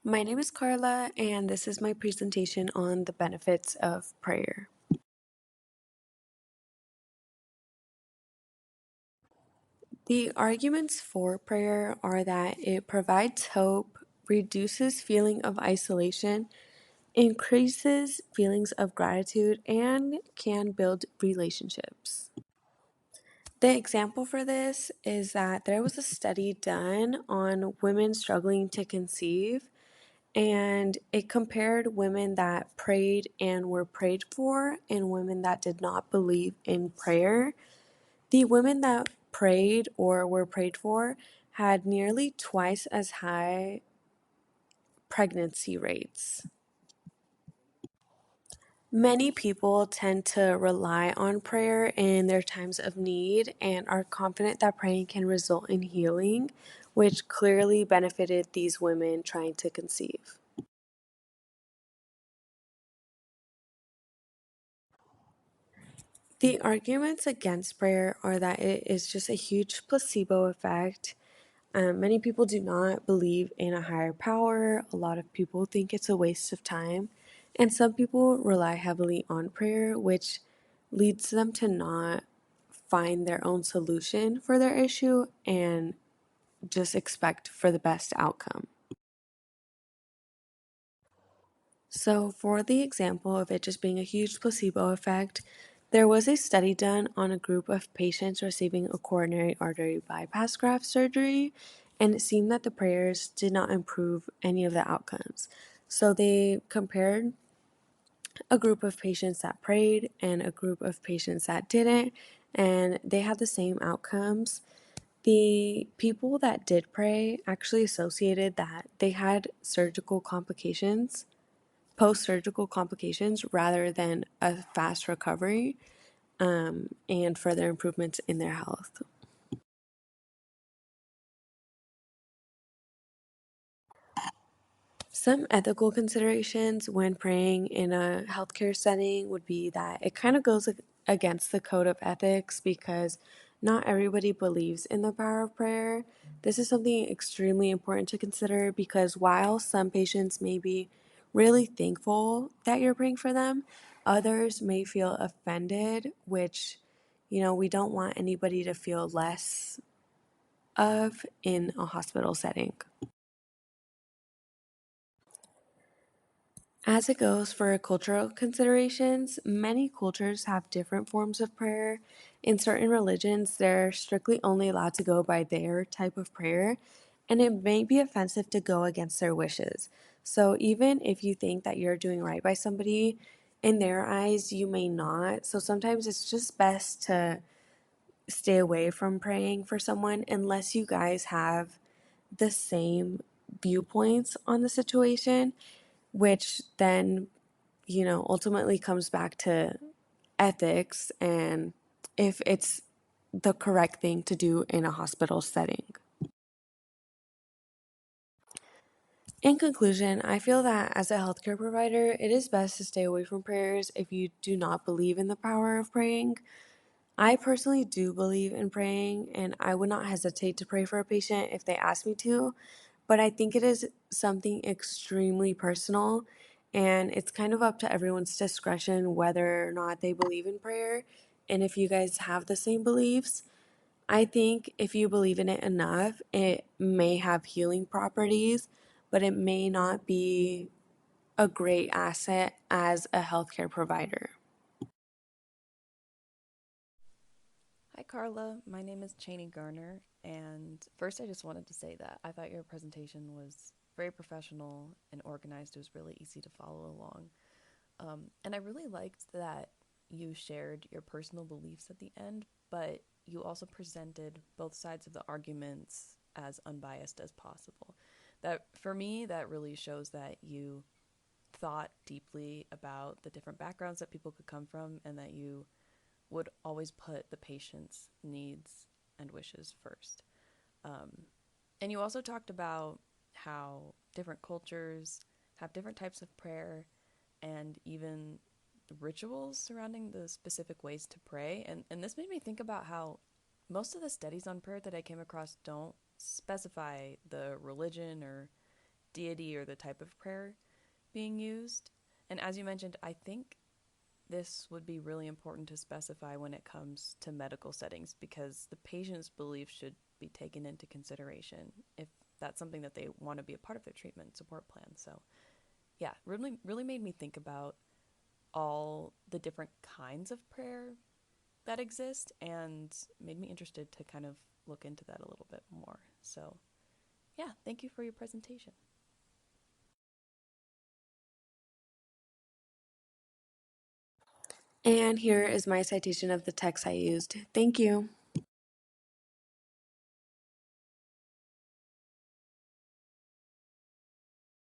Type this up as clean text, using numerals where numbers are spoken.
My name is Carla, and this is my presentation on the benefits of prayer. The arguments for prayer are that it provides hope, reduces feeling of isolation, increases feelings of gratitude, and can build relationships. The example for this is that there was a study done on women struggling to conceive, and it compared women that prayed and were prayed for and women that did not believe in prayer. The women that prayed or were prayed for had nearly twice as high pregnancy rates. Many people tend to rely on prayer in their times of need and are confident that praying can result in healing, which clearly benefited these women trying to conceive. The arguments against prayer are that it is just a huge placebo effect. Many people do not believe in a higher power. A lot of people think it's a waste of time. And some people rely heavily on prayer, which leads them to not find their own solution for their issue and just expect for the best outcome. So, for the example of it just being a huge placebo effect, there was a study done on a group of patients receiving a coronary artery bypass graft surgery, and it seemed that the prayers did not improve any of the outcomes. So, they compared a group of patients that prayed and a group of patients that didn't, and they had the same outcomes. The people that did pray actually associated that they had surgical complications, post surgical complications, rather than a fast recovery and further improvements in their health. Some ethical considerations when praying in a healthcare setting would be that it kind of goes against the code of ethics because not everybody believes in the power of prayer. This is something extremely important to consider because while some patients may be really thankful that you're praying for them, others may feel offended, which, we don't want anybody to feel less of in a hospital setting. As it goes for cultural considerations, many cultures have different forms of prayer. In certain religions, they're strictly only allowed to go by their type of prayer, and it may be offensive to go against their wishes. So, even if you think that you're doing right by somebody, in their eyes, you may not. So, sometimes it's just best to stay away from praying for someone unless you guys have the same viewpoints on the situation, which then ultimately comes back to ethics and if it's the correct thing to do in a hospital setting. In conclusion, I feel that as a healthcare provider, it is best to stay away from prayers if you do not believe in the power of praying. I personally do believe in praying, and I would not hesitate to pray for a patient if they ask me to, but I think it is something extremely personal, and it's kind of up to everyone's discretion whether or not they believe in prayer. And if you guys have the same beliefs, I think if you believe in it enough, it may have healing properties, but it may not be a great asset as a healthcare provider. Hi, Carla. My name is Cheney Garner. And first, I just wanted to say that I thought your presentation was very professional and organized. It was really easy to follow along. And I really liked that you shared your personal beliefs at the end, but you also presented both sides of the arguments as unbiased as possible. That, for me, that really shows that you thought deeply about the different backgrounds that people could come from and that you would always put the patient's needs and wishes first. Um, and you also talked about how different cultures have different types of prayer and even rituals surrounding the specific ways to pray. And this made me think about how most of the studies on prayer that I came across don't specify the religion or deity or the type of prayer being used. And as you mentioned, I think this would be really important to specify when it comes to medical settings because the patient's beliefs should be taken into consideration if that's something that they want to be a part of their treatment support plan. So, yeah, really made me think about all the different kinds of prayer that exist and made me interested to kind of look into that a little bit more. So, yeah, thank you for your presentation. And here is my citation of the text I used. Thank you.